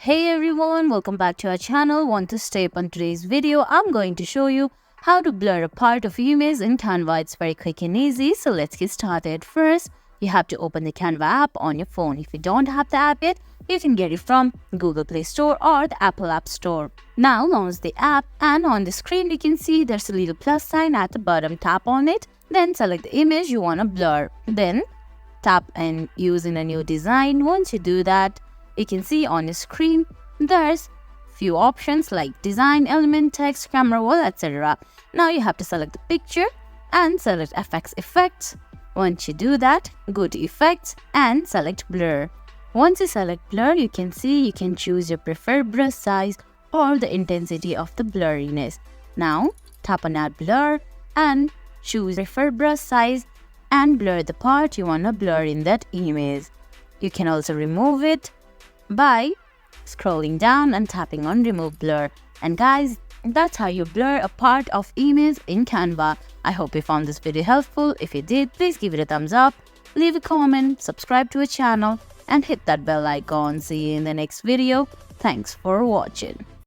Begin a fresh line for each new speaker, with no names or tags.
Hey everyone, welcome back to our channel. Want to step on today's video? I'm going to show you how to blur a part of image in Canva. It's very quick and easy, so let's get started. First, you have to open the Canva app on your phone. If you don't have the app yet, you can get it from Google Play Store or the Apple App Store. Now launch the app, and on the screen you can see there's a little plus sign at the bottom. Tap on it, then select the image you want to blur. Then tap and use in a new design. Once you do that, you can see on the screen there's few options like design, element, text, camera roll, etc. Now you have to select the picture and select FX effects. Once you do that, go to effects and select blur. Once you select blur, you can see you can choose your preferred brush size or the intensity of the blurriness. Now tap on add blur and choose preferred brush size and blur the part you want to blur in that image. You can also remove it by scrolling down and tapping on remove blur. And guys, that's how you blur a part of image in Canva. I hope you found this video helpful. If you did, please give it a thumbs up, leave a comment, subscribe to our channel and hit that bell icon. See you in the next video. Thanks for watching.